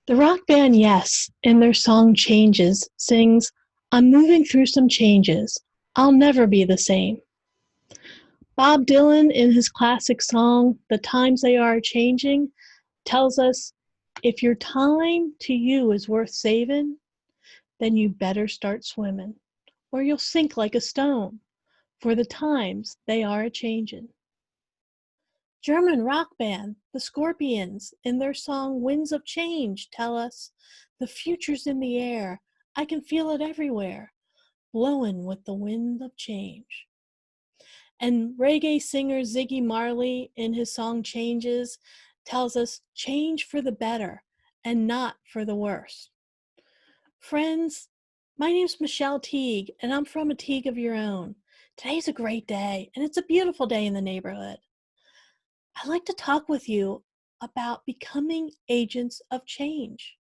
The rock band Yes, in their song Changes, sings, "I'm moving through some changes. I'll never be the same." Bob Dylan, in his classic song The Times They Are Changing, tells us, "If your time to you is worth saving, then you better start swimming, or you'll sink like a stone, for the times they are a-changin'." German rock band The Scorpions, in their song Winds of Change, tell us, "The future's in the air. I can feel it everywhere, blowing with the wind of change." And reggae singer Ziggy Marley, in his song Changes, tells us, "Change for the better and not for the worse." Friends, my name's Michelle Teague, and I'm from a Teague of your own. Today's a great day, and it's a beautiful day in the neighborhood. I'd like to talk with you about becoming agents of change.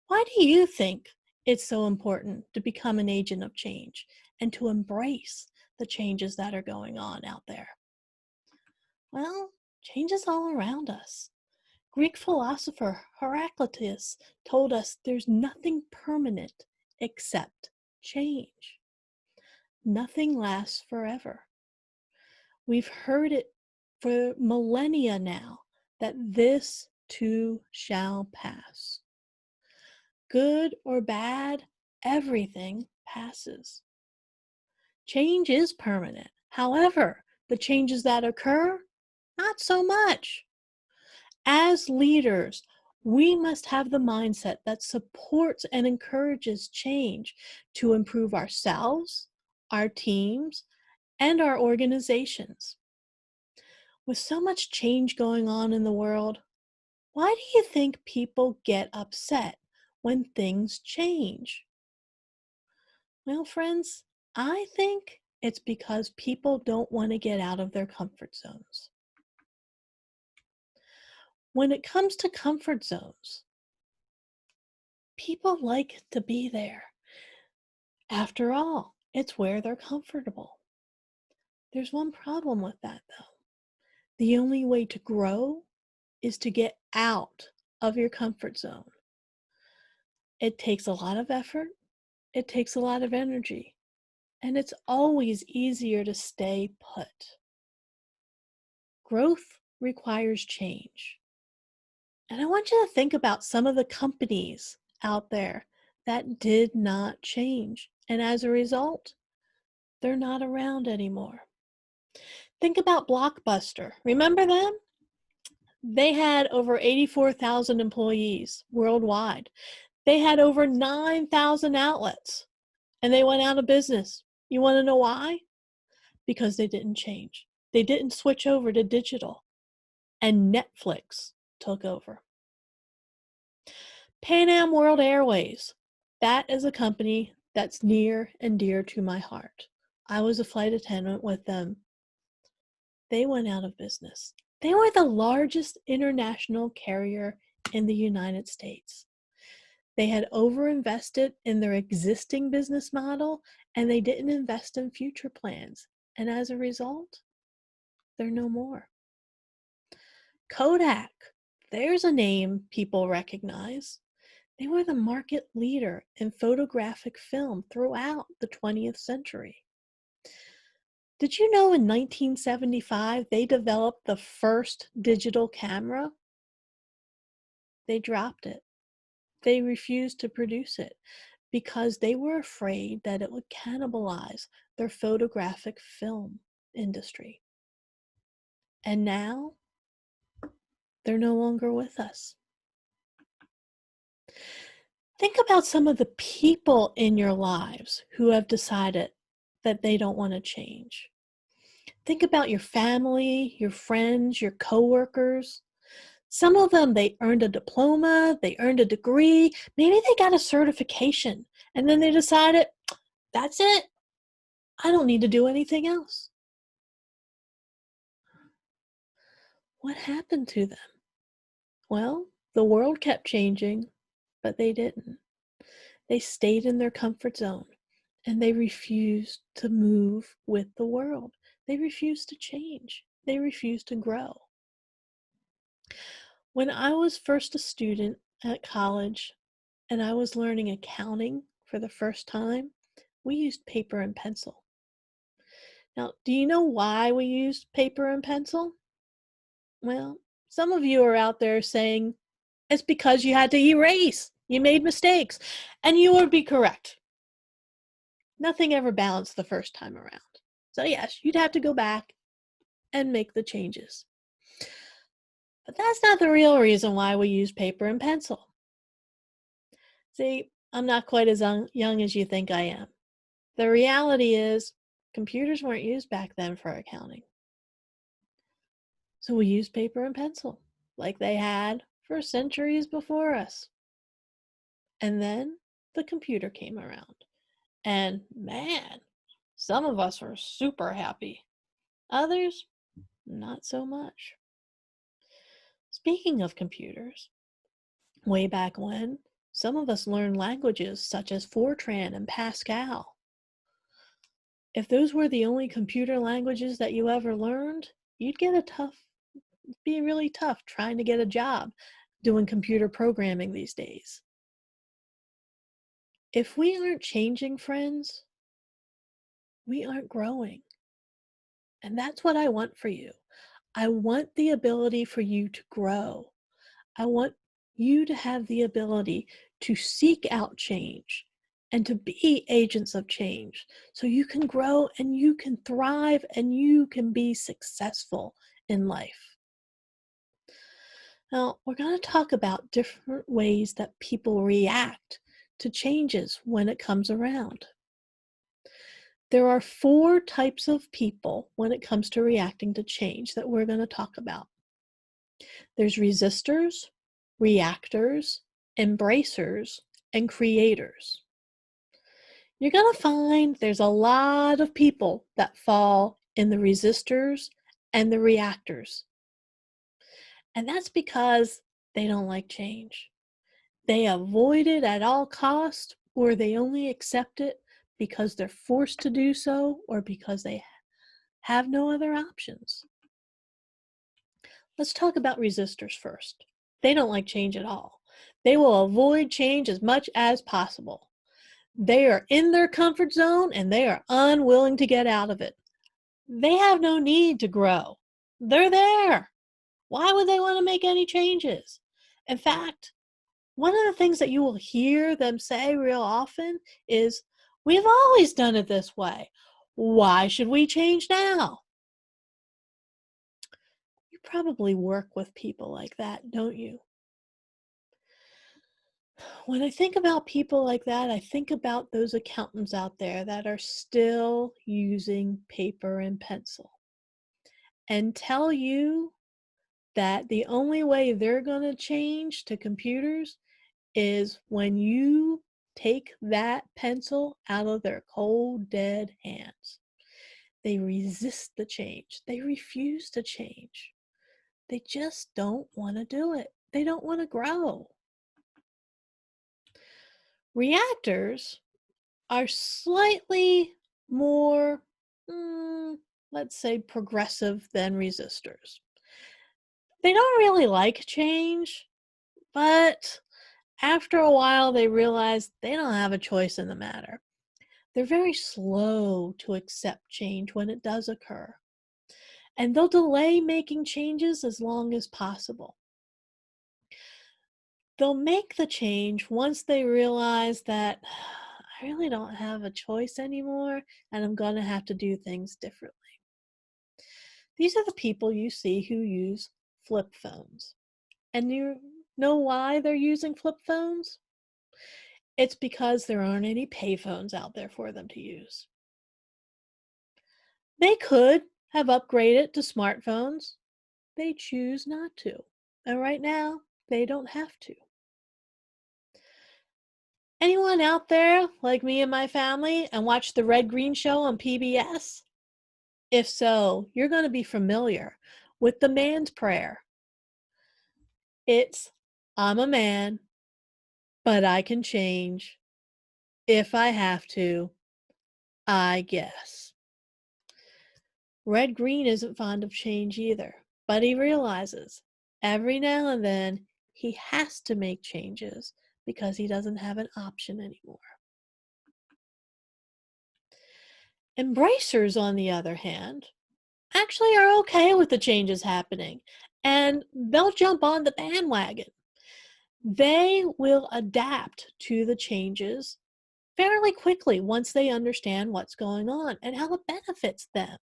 Why do you think it's so important to become an agent of change and to embrace the changes that are going on out there? Well, change is all around us. Greek philosopher Heraclitus told us there's nothing permanent except change. Nothing lasts forever. We've heard it for millennia now that this too shall pass. Good or bad, everything passes. Change is permanent. However, the changes that occur, not so much. As leaders, we must have the mindset that supports and encourages change to improve ourselves, our teams, and our organizations. With so much change going on in the world, why do you think people get upset when things change? Well, friends, I think it's because people don't want to get out of their comfort zones. When it comes to comfort zones, people like to be there. After all, it's where they're comfortable. There's one problem with that, though. The only way to grow is to get out of your comfort zone. It takes a lot of effort, it takes a lot of energy, and it's always easier to stay put. Growth requires change. And I want you to think about some of the companies out there that did not change. And as a result, they're not around anymore. Think about Blockbuster. Remember them? They had over 84,000 employees worldwide. They had over 9,000 outlets, and they went out of business. You want to know why? Because they didn't change. They didn't switch over to digital, and Netflix took over. Pan Am World Airways. That is a company that's near and dear to my heart. I was a flight attendant with them. They went out of business. They were the largest international carrier in the United States. They had overinvested in their existing business model, and they didn't invest in future plans. And as a result, they're no more. Kodak. There's a name people recognize. They were the market leader in photographic film throughout the 20th century. Did you know in 1975 they developed the first digital camera? They dropped it. They refused to produce it because they were afraid that it would cannibalize their photographic film industry. And now, they're no longer with us. Think about some of the people in your lives who have decided that they don't want to change. Think about your family, your friends, your coworkers. Some of them, they earned a diploma, they earned a degree, maybe they got a certification, and then they decided, that's it. I don't need to do anything else. What happened to them? Well, the world kept changing, but they didn't. They stayed in their comfort zone, and they refused to move with the world. They refused to change. They refused to grow. When I was first a student at college and I was learning accounting for the first time, we used paper and pencil. Now, do you know why we used paper and pencil? Well, some of you are out there saying it's because you had to erase. You made mistakes. And you would be correct. Nothing ever balanced the first time around. So yes, you'd have to go back and make the changes. But that's not the real reason why we use paper and pencil. See, I'm not quite as young as you think I am. The reality is, computers weren't used back then for accounting. So we used paper and pencil, like they had for centuries before us. And then the computer came around. And man, some of us were super happy. Others, not so much. Speaking of computers, way back when, some of us learned languages such as Fortran and Pascal. If those were the only computer languages that you ever learned, you'd be really tough trying to get a job doing computer programming these days. If we aren't changing, friends, we aren't growing. And that's what I want for you. I want the ability for you to grow. I want you to have the ability to seek out change and to be agents of change so you can grow and you can thrive and you can be successful in life. Now, we're going to talk about different ways that people react to changes when it comes around. There are 4 types of people when it comes to reacting to change that we're going to talk about. There's resistors, reactors, embracers, and creators. You're going to find there's a lot of people that fall in the resistors and the reactors. And that's because they don't like change. They avoid it at all costs, or they only accept it because they're forced to do so or because they have no other options. Let's talk about resistors first. They don't like change at all. They will avoid change as much as possible. They are in their comfort zone and they are unwilling to get out of it. They have no need to grow. They're there. Why would they want to make any changes? In fact, one of the things that you will hear them say real often is, "We've always done it this way. Why should we change now?" You probably work with people like that, don't you? When I think about people like that, I think about those accountants out there that are still using paper and pencil and tell you that the only way they're going to change to computers is when you take that pencil out of their cold, dead hands. They resist the change. They refuse to change. They just don't want to do it. They don't want to grow. Reactors are slightly more, let's say, progressive than resistors. They don't really like change, but after a while they realize they don't have a choice in the matter. They're very slow to accept change when it does occur, and they'll delay making changes as long as possible. They'll make the change once they realize that I really don't have a choice anymore and I'm going to have to do things differently. These are the people you see who use flip phones. And you know why they're using flip phones? It's because there aren't any payphones out there for them to use. They could have upgraded to smartphones. They choose not to. And right now, they don't have to. Anyone out there like me and my family and watch the Red Green Show on PBS? If so, you're going to be familiar with the man's prayer. It's, "I'm a man, but I can change. If I have to, I guess." Red Green isn't fond of change either, but he realizes every now and then He has to make changes because he doesn't have an option anymore. Embracers, on the other hand, actually are okay with the changes happening, and they'll jump on the bandwagon. They will adapt to the changes fairly quickly once they understand what's going on and how it benefits them.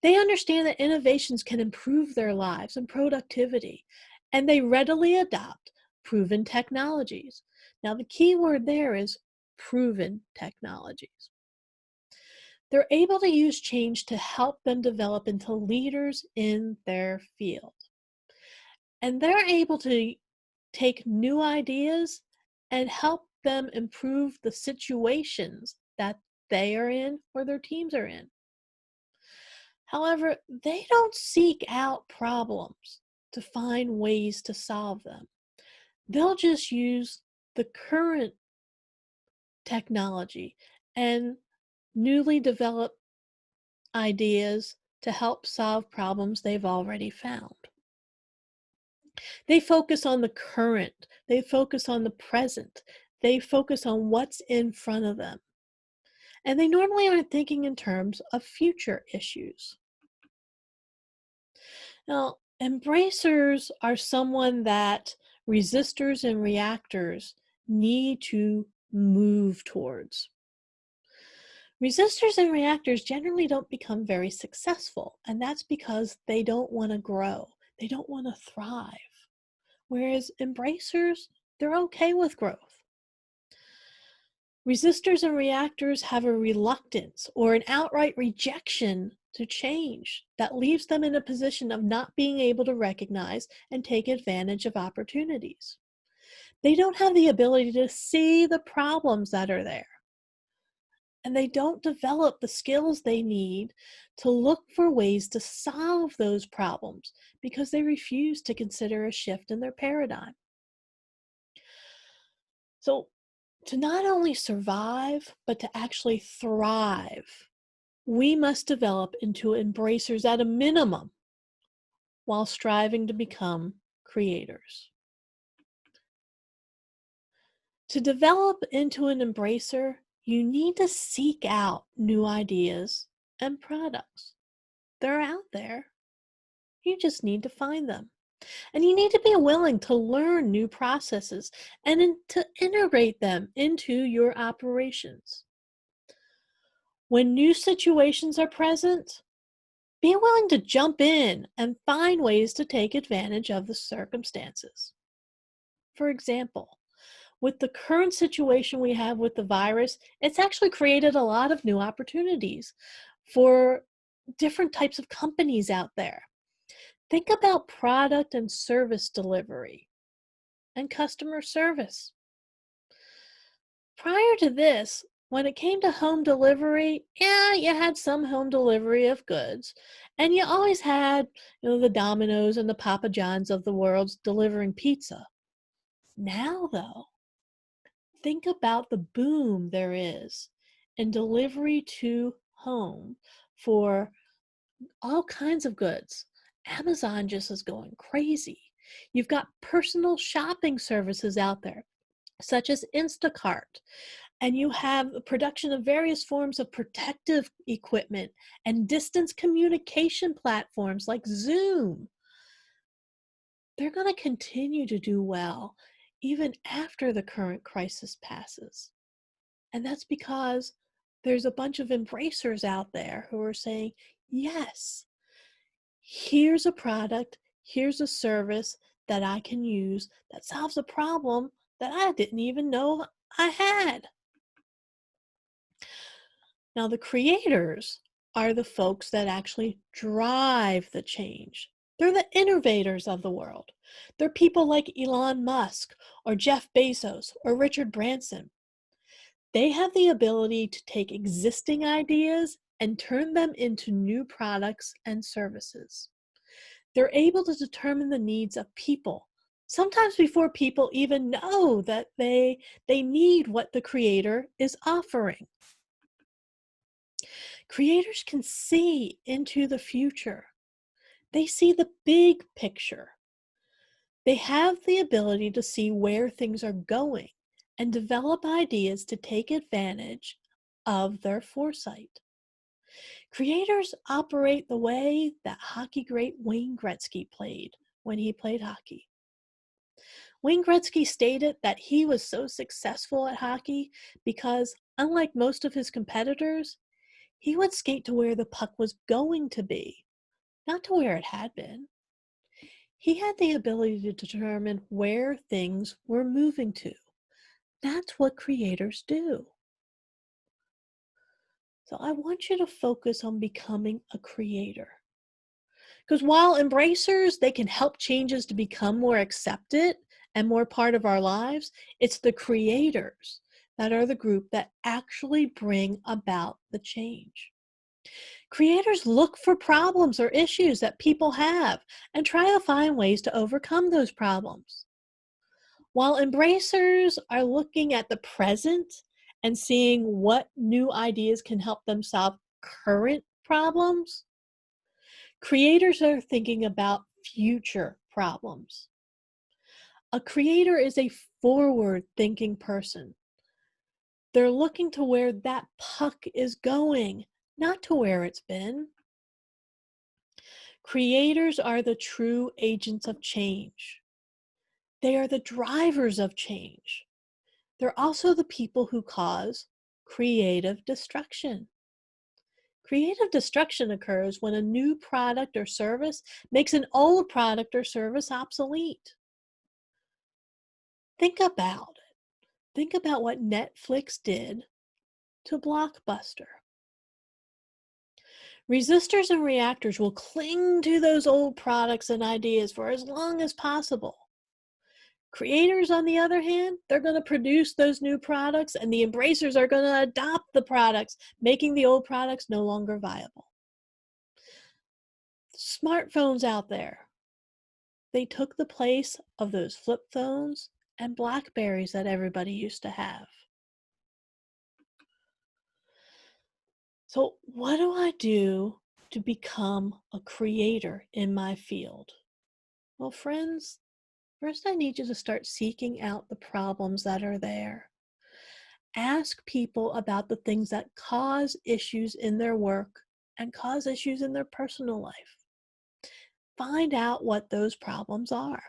They understand that innovations can improve their lives and productivity, and they readily adopt proven technologies. Now, the key word there is proven technologies. They're able to use change to help them develop into leaders in their field. And they're able to take new ideas and help them improve the situations that they are in or their teams are in. However, they don't seek out problems to find ways to solve them. They'll just use the current technology and newly developed ideas to help solve problems they've already found. They focus on the current, they focus on the present, they focus on what's in front of them. And they normally aren't thinking in terms of future issues. Now, embracers are someone that resistors and reactors need to move towards. Resistors and reactors generally don't become very successful, and that's because they don't want to grow. They don't want to thrive. Whereas embracers, they're okay with growth. Resistors and reactors have a reluctance or an outright rejection to change that leaves them in a position of not being able to recognize and take advantage of opportunities. They don't have the ability to see the problems that are there. And they don't develop the skills they need to look for ways to solve those problems because they refuse to consider a shift in their paradigm. So, to not only survive, but to actually thrive, we must develop into embracers at a minimum while striving to become creators. To develop into an embracer, you need to seek out new ideas and products. They're out there. You just need to find them. And you need to be willing to learn new processes and to integrate them into your operations. When new situations are present, be willing to jump in and find ways to take advantage of the circumstances. For example, with the current situation we have with the virus, it's actually created a lot of new opportunities for different types of companies out there. Think about product and service delivery and customer service. Prior to this, when it came to home delivery, yeah, you had some home delivery of goods, and you always had, the Domino's and the Papa John's of the world delivering pizza. Now, though, think about the boom there is in delivery to home for all kinds of goods. Amazon just is going crazy. You've got personal shopping services out there, such as Instacart, and you have the production of various forms of protective equipment and distance communication platforms like Zoom. They're going to continue to do well even after the current crisis passes. And that's because there's a bunch of embracers out there who are saying, yes, here's a product, here's a service that I can use that solves a problem that I didn't even know I had. Now, the creators are the folks that actually drive the change. They're the innovators of the world. They're people like Elon Musk or Jeff Bezos or Richard Branson. They have the ability to take existing ideas and turn them into new products and services. They're able to determine the needs of people, sometimes before people even know that they need what the creator is offering. Creators can see into the future. They see the big picture. They have the ability to see where things are going and develop ideas to take advantage of their foresight. Creators operate the way that hockey great Wayne Gretzky played when he played hockey. Wayne Gretzky stated that he was so successful at hockey because, unlike most of his competitors, he would skate to where the puck was going to be, not to where it had been. He had the ability to determine where things were moving to. That's what creators do. So I want you to focus on becoming a creator. Because while embracers, they can help changes to become more accepted and more part of our lives, it's the creators that are the group that actually bring about the change. Creators look for problems or issues that people have and try to find ways to overcome those problems. While embracers are looking at the present and seeing what new ideas can help them solve current problems, creators are thinking about future problems. A creator is a forward-thinking person. They're looking to where that puck is going, not to where it's been. Creators are the true agents of change. They are the drivers of change. They're also the people who cause creative destruction. Creative destruction occurs when a new product or service makes an old product or service obsolete. Think about it. Think about what Netflix did to Blockbuster. Resistors and reactors will cling to those old products and ideas for as long as possible. Creators, on the other hand, they're going to produce those new products, and the embracers are going to adopt the products, making the old products no longer viable. Smartphones out there, they took the place of those flip phones and Blackberries that everybody used to have. So what do I do to become a creator in my field? Well, friends, first I need you to start seeking out the problems that are there. Ask people about the things that cause issues in their work and cause issues in their personal life. Find out what those problems are.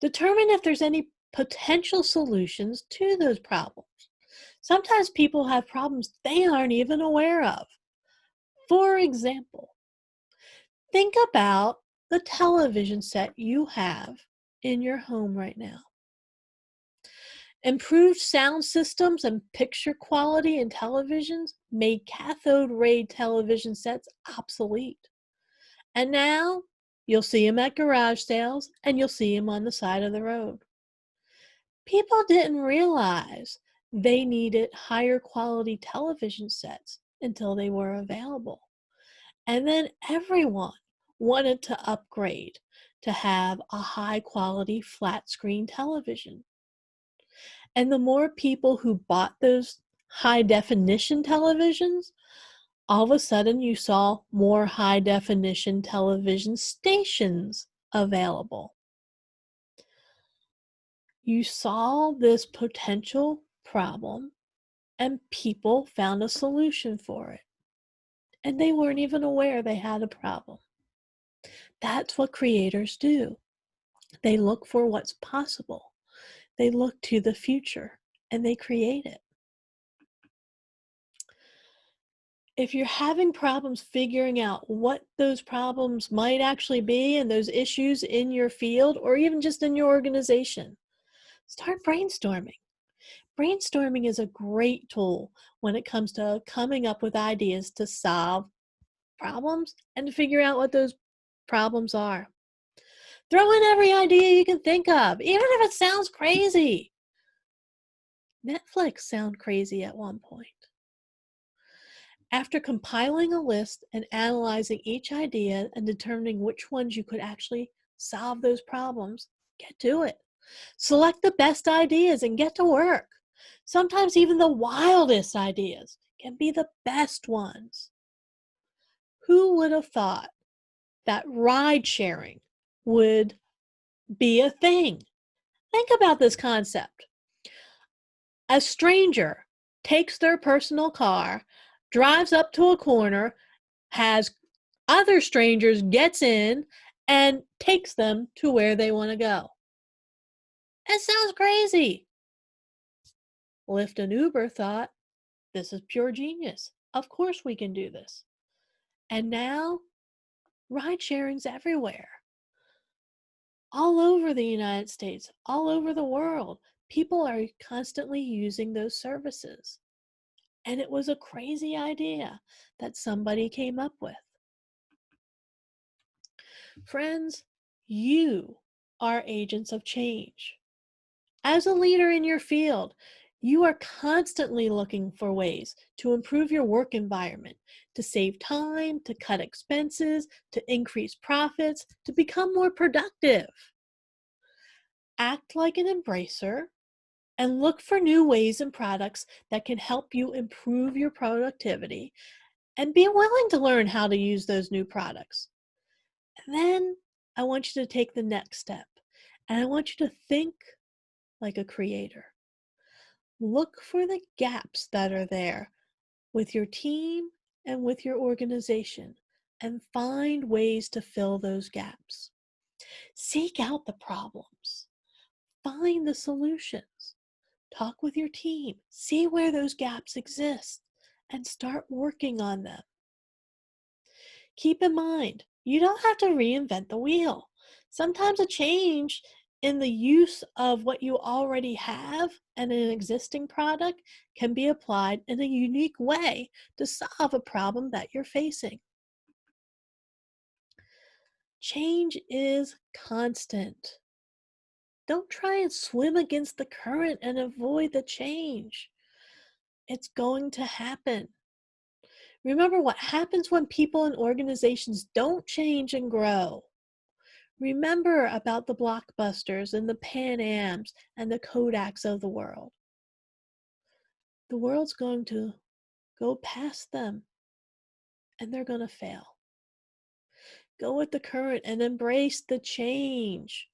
Determine if there's any potential solutions to those problems. Sometimes people have problems they aren't even aware of. For example, think about the television set you have in your home right now. Improved sound systems and picture quality in televisions made cathode ray television sets obsolete. And now you'll see them at garage sales and you'll see them on the side of the road. People didn't realize they needed higher quality television sets until they were available. And then everyone wanted to upgrade to have a high quality flat screen television. And the more people who bought those high definition televisions, all of a sudden you saw more high definition television stations available. You saw this potential problem and people found a solution for it. And they weren't even aware they had a problem. That's what creators do. They look for what's possible. They look to the future and they create it. If you're having problems figuring out what those problems might actually be and those issues in your field or even just in your organization, start brainstorming. Brainstorming is a great tool when it comes to coming up with ideas to solve problems and to figure out what those problems are. Throw in every idea you can think of, even if it sounds crazy. Netflix sounded crazy at one point. After compiling a list and analyzing each idea and determining which ones you could actually solve those problems, get to it. Select the best ideas and get to work. Sometimes even the wildest ideas can be the best ones. Who would have thought that ride sharing would be a thing. Think about this concept. A stranger takes their personal car, drives up to a corner, has other strangers, gets in, and takes them to where they want to go. It sounds crazy. Lyft and Uber thought, this is pure genius. Of course we can do this. And now, ride sharing's everywhere. All over the United States, all over the world, people are constantly using those services. And it was a crazy idea that somebody came up with. Friends, you are agents of change. As a leader in your field, you are constantly looking for ways to improve your work environment, to save time, to cut expenses, to increase profits, to become more productive. Act like an embracer and look for new ways and products that can help you improve your productivity, and be willing to learn how to use those new products. And then I want you to take the next step, and I want you to think like a creator. Look for the gaps that are there with your team and with your organization, and find ways to fill those gaps. Seek out the problems. Find the solutions. Talk with your team. See where those gaps exist and start working on them. Keep in mind, you don't have to reinvent the wheel. Sometimes a change in the use of what you already have and an existing product can be applied in a unique way to solve a problem that you're facing. Change is constant. Don't try and swim against the current and avoid the change. It's going to happen. Remember what happens when people and organizations don't change and grow. Remember about the Blockbusters and the Pan Ams and the Kodaks of the world. The world's going to go past them and they're going to fail. Go with the current and embrace the change.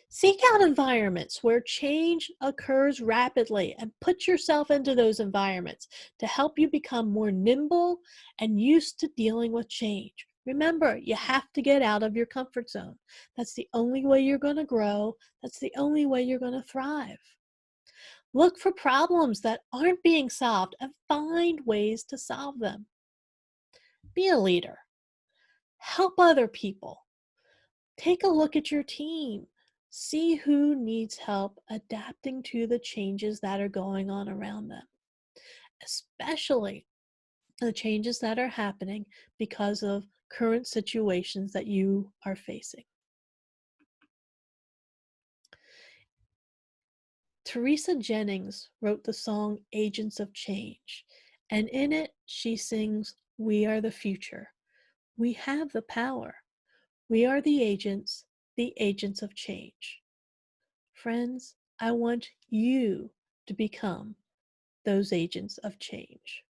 Seek out environments where change occurs rapidly and put yourself into those environments to help you become more nimble and used to dealing with change. Remember, you have to get out of your comfort zone. That's the only way you're going to grow. That's the only way you're going to thrive. Look for problems that aren't being solved and find ways to solve them. Be a leader. Help other people. Take a look at your team. See who needs help adapting to the changes that are going on around them, especially the changes that are happening because of current situations that you are facing. Teresa Jennings wrote the song Agents of Change, and in it she sings, "We are the future. We have the power. We are the agents of change." Friends, I want you to become those agents of change.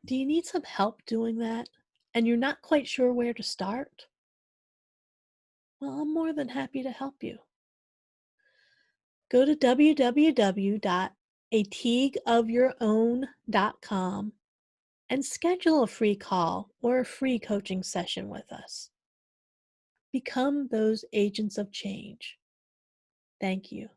Do you need some help doing that and you're not quite sure where to start? Well, I'm more than happy to help you. Go to www.ateagueofyourown.com and schedule a free call or a free coaching session with us. Become those agents of change. Thank you.